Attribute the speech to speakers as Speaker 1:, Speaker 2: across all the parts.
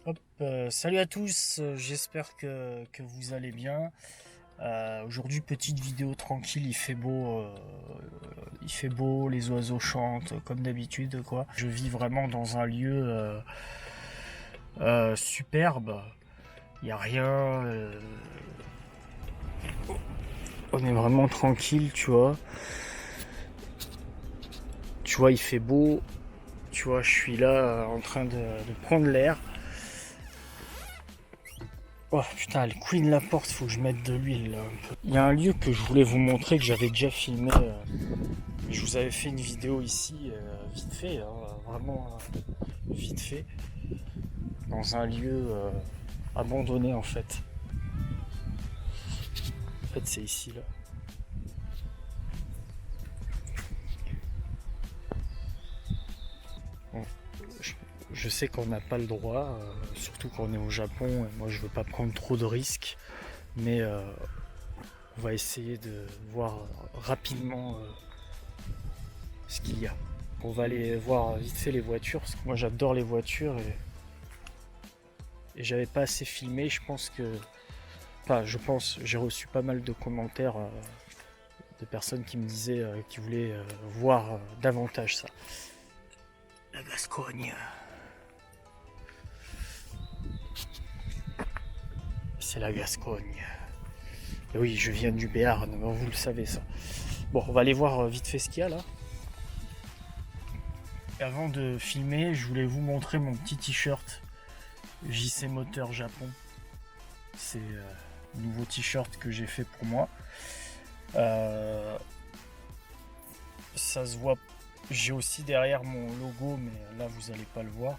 Speaker 1: Hop, salut à tous, j'espère que vous allez bien. Aujourd'hui, petite vidéo tranquille, il fait beau, les oiseaux chantent comme d'habitude, quoi. Je vis vraiment dans un lieu superbe, il n'y a rien, on est vraiment tranquille, tu vois. Tu vois, il fait beau, tu vois, je suis là en train de prendre l'air. Oh putain, elle couine la porte, faut que je mette de l'huile là, un peu. Il y a un lieu que je voulais vous montrer que j'avais déjà filmé. Je vous avais fait une vidéo ici, vite fait, hein, vraiment vite fait, dans un lieu abandonné en fait. En fait, c'est ici là. Bon, je, je sais qu'on n'a pas le droit, surtout quand on est au Japon. Et moi, je veux pas prendre trop de risques, mais on va essayer de voir rapidement ce qu'il y a. On va aller voir vite fait les voitures, parce que moi j'adore les voitures et j'avais pas assez filmé. Je pense que. Enfin, je pense, j'ai reçu pas mal de commentaires de personnes qui me disaient qu'ils voulaient voir davantage ça. La Gascogne. C'est la Gascogne. Et oui, je viens du Béarn, vous le savez ça. Bon, on va aller voir vite fait ce qu'il y a là. Et avant de filmer, je voulais vous montrer mon petit t-shirt JC Moteur Japon. C'est un nouveau t-shirt que j'ai fait pour moi. Euh, Ça se voit. J'ai aussi derrière mon logo, mais là vous allez pas le voir.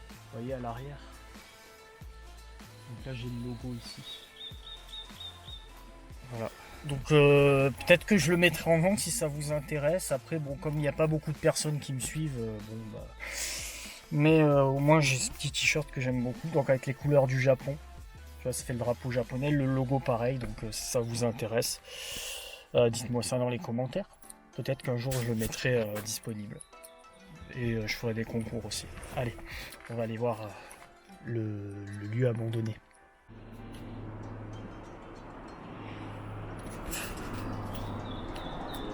Speaker 1: Vous voyez à l'arrière. Donc là j'ai le logo ici. Voilà. Donc peut-être que je le mettrai en vente si ça vous intéresse. Après bon, comme il n'y a pas beaucoup de personnes qui me suivent, bon bah. Mais au moins j'ai ce petit t-shirt que j'aime beaucoup, donc avec les couleurs du Japon. Tu vois, ça fait le drapeau japonais, le logo pareil, donc si ça vous intéresse, dites-moi ça dans les commentaires. Peut-être qu'un jour je le mettrai disponible. Et je ferai des concours aussi. Allez, on va aller voir le lieu abandonné.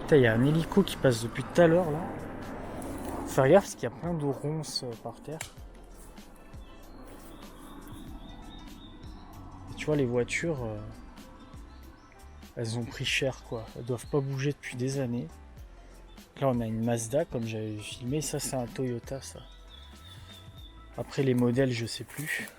Speaker 1: Putain, il y a un hélico qui passe depuis tout à l'heure là. Faire gaffe parce qu'il y a plein de ronces par terre. Et tu vois, les voitures, elles ont pris cher quoi. Elles doivent pas bouger depuis des années. Là, on a une Mazda comme j'avais filmé. Ça, c'est un Toyota ça. Après, les modèles, je sais plus.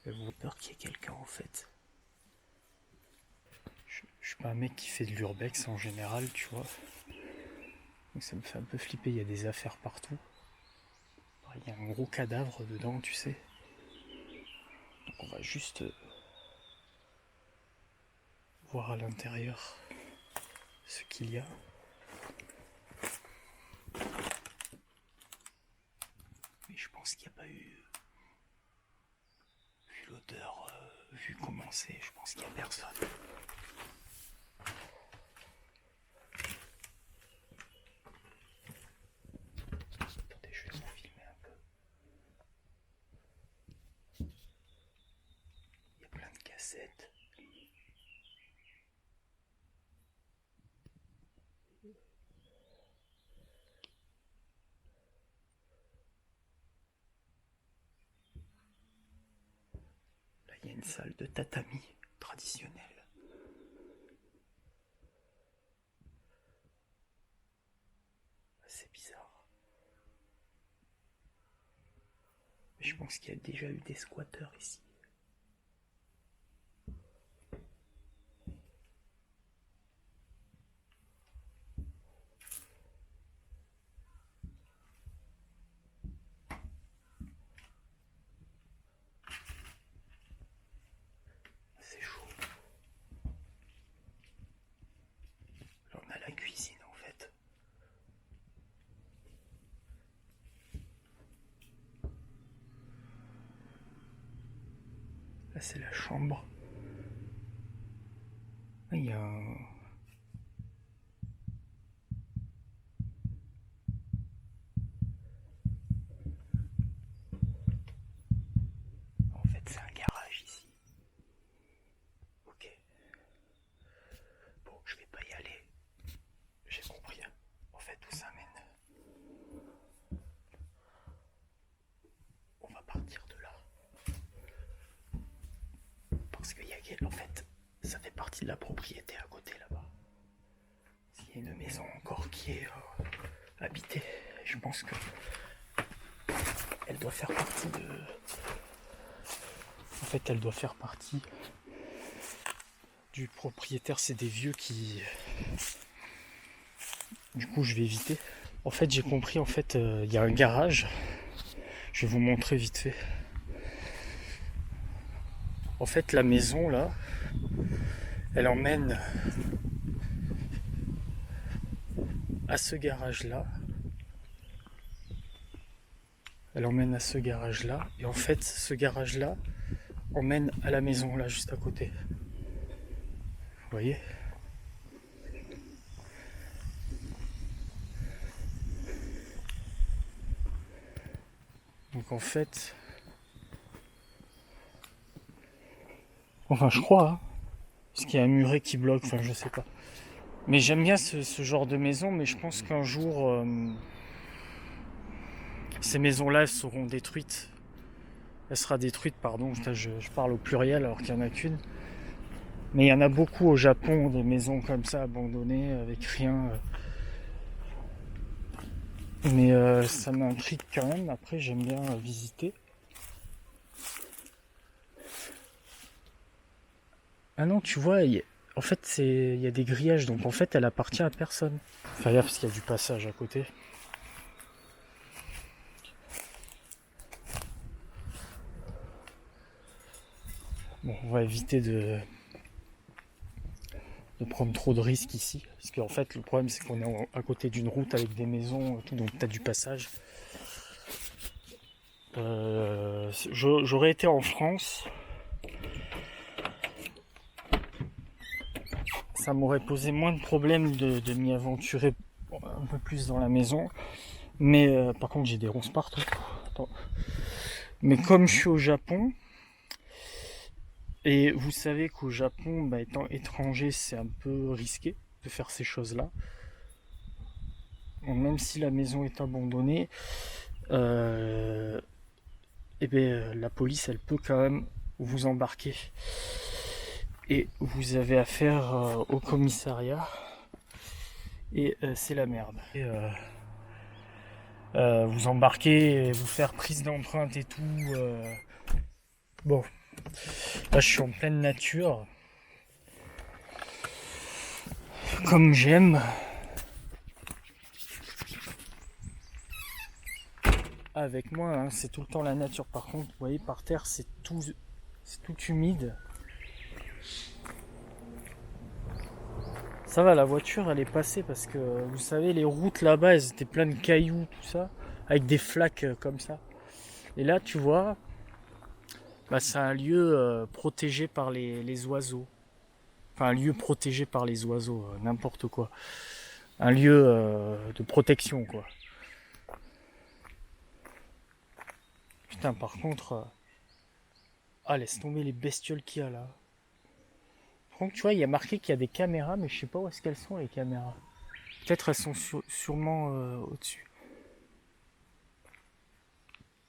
Speaker 1: J'ai peur qu'il y ait quelqu'un en fait. Je suis pas un mec qui fait de l'urbex en général, tu vois. Donc ça me fait un peu flipper. Il y a des affaires partout. Il y a un gros cadavre dedans, tu sais. Donc on va juste voir à l'intérieur ce qu'il y a. Mais je pense qu'il n'y a pas eu, vu l'odeur, vu comment c'est, je pense qu'il n'y a personne. Attendez, je vais vous filmer un peu. Il y a plein de cassettes. Là, il y a une salle de tatami traditionnelle. C'est bizarre. Mais je pense qu'il y a déjà eu des squatteurs ici. C'est chaud. Là, on a la cuisine en fait. Là, c'est la chambre. Il y a un... En fait, c'est un garage ici. Ok. Bon, je vais pas y aller. J'ai compris. En fait, où ça mène. On va partir de là. Parce qu'il y a... En fait, ça fait partie de la propriété à côté là-bas. Il y a une maison encore qui est habitée. Je pense que elle doit faire partie de... En fait, elle doit faire partie du propriétaire. C'est des vieux qui... Du coup, je vais éviter. En fait, j'ai compris, en fait, il y a un garage. Je vais vous montrer vite fait. En fait, la maison, là, elle emmène à ce garage-là. Elle emmène à ce garage-là. Et en fait, ce garage-là emmène à la maison, là, juste à côté. Vous voyez ? Donc en fait... Enfin, je crois, hein. Parce qu'il y a un muret qui bloque, enfin, je sais pas. Mais j'aime bien ce genre de maison, mais je pense qu'un jour... ces maisons-là seront détruites. Elle sera détruite, pardon, je parle au pluriel alors qu'il n'y en a qu'une. Mais il y en a beaucoup au Japon, des maisons comme ça, abandonnées, avec rien. Mais ça m'intrigue quand même, après j'aime bien visiter. Ah non, tu vois, en fait il y a des grillages, donc en fait elle appartient à personne. Fais gaffe parce qu'il y a du passage à côté. Bon, on va éviter de prendre trop de risques ici. Parce qu'en fait, le problème, c'est qu'on est à côté d'une route avec des maisons, tout, donc tu as du passage. J'aurais été en France. Ça m'aurait posé moins de problèmes de m'y aventurer un peu plus dans la maison. Mais par contre, j'ai des ronces partout. Attends. Mais comme je suis au Japon, et vous savez qu'au Japon, bah, étant étranger, c'est un peu risqué de faire ces choses-là. Donc, même si la maison est abandonnée, et bien, la police, elle peut quand même vous embarquer. Et vous avez affaire au commissariat. Et c'est la merde. Et, vous embarquer, vous faire prise d'empreinte et tout. Bon, là je suis en pleine nature. Comme j'aime. Avec moi, hein, c'est tout le temps la nature. Par contre, vous voyez, par terre, c'est tout humide. Ça va, la voiture, elle est passée parce que, vous savez, les routes là-bas, elles étaient pleines de cailloux, tout ça, avec des flaques comme ça. Et là, tu vois, bah, c'est un lieu protégé par les oiseaux. Enfin, un lieu protégé par les oiseaux, n'importe quoi. Un lieu de protection, quoi. Putain, par contre... Ah, laisse tomber les bestioles qu'il y a là. Par contre, tu vois, il y a marqué qu'il y a des caméras, mais je sais pas où est-ce qu'elles sont, les caméras. Peut-être elles sont sûrement au-dessus.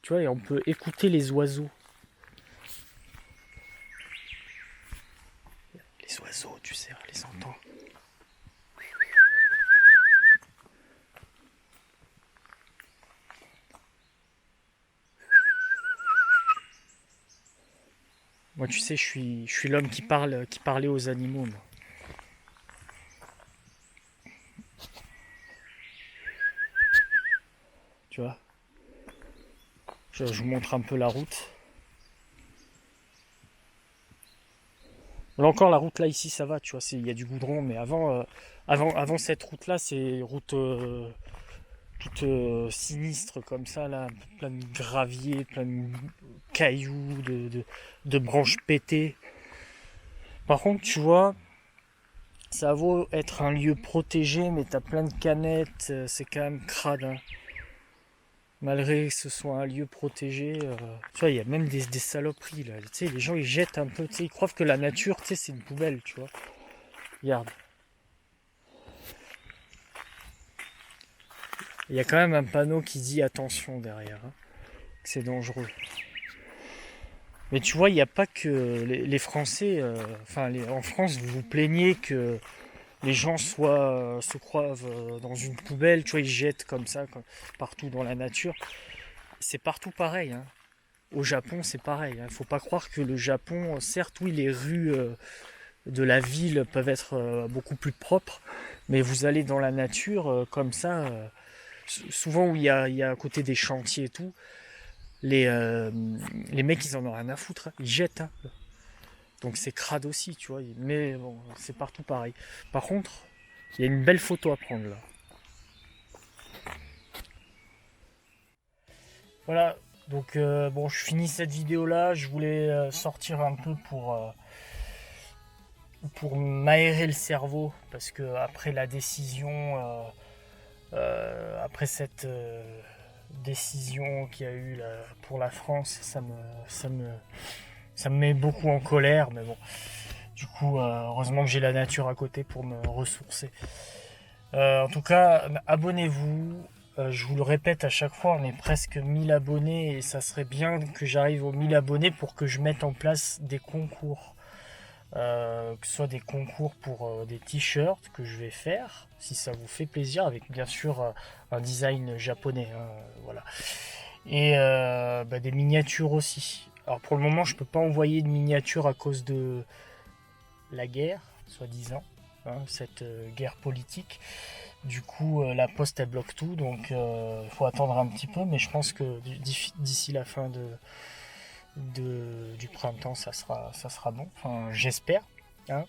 Speaker 1: Tu vois, et on peut écouter les oiseaux. Les oiseaux, tu sais, on les entend. Moi, tu sais, je suis l'homme qui parlait aux animaux, moi. Tu vois, je vous montre un peu la route. Là encore, la route là ici, ça va, tu vois, il y a du goudron, mais avant cette route là, c'est route toute sinistre comme ça, là, plein de gravier, plein de cailloux, de branches pétées. Par contre, tu vois, ça vaut être un lieu protégé, mais t'as plein de canettes, c'est quand même crade, hein. Malgré que ce soit un lieu protégé, tu vois, il y a même des saloperies là. Tu sais, les gens ils jettent un peu, tu sais, ils croient que la nature, tu sais, c'est une poubelle, tu vois. Regarde, il y a quand même un panneau qui dit attention derrière, hein, que c'est dangereux. Mais tu vois, il n'y a pas que les Français, en France, vous vous plaignez que les gens se croivent dans une poubelle, tu vois, ils jettent comme ça, partout dans la nature. C'est partout pareil, hein. Au Japon, c'est pareil. Il ne faut pas croire que le Japon, certes, oui, les rues de la ville peuvent être beaucoup plus propres, mais vous allez dans la nature comme ça, souvent où il y a à côté des chantiers et tout, les, euh, les mecs, ils en ont rien à foutre, hein. Ils jettent, hein. Donc c'est crade aussi, tu vois. Mais bon, c'est partout pareil. Par contre, il y a une belle photo à prendre là. Voilà, donc bon, je finis cette vidéo là. Je voulais sortir un peu pour m'aérer le cerveau parce que après la décision, après cette décision qu'il y a eu là, pour la France, ça me met beaucoup en colère. Mais bon, du coup, heureusement que j'ai la nature à côté pour me ressourcer. En tout cas, abonnez-vous. Je vous le répète à chaque fois, on est presque 1000 abonnés et ça serait bien que j'arrive aux 1000 abonnés pour que je mette en place des concours. Que ce soit des concours pour des t-shirts que je vais faire, si ça vous fait plaisir, avec bien sûr un design japonais, hein, voilà. Et des miniatures aussi. Alors pour le moment, je peux pas envoyer de miniatures à cause de la guerre, soi-disant, hein, cette guerre politique. Du coup, la poste elle bloque tout, donc il faut attendre un petit peu, mais je pense que d'ici la fin du printemps, ça sera bon. Enfin, j'espère, hein,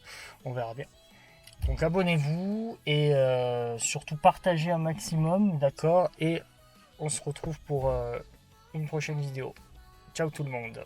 Speaker 1: on verra bien. Donc abonnez-vous et surtout partagez un maximum, d'accord. Et on se retrouve pour une prochaine vidéo. Ciao tout le monde.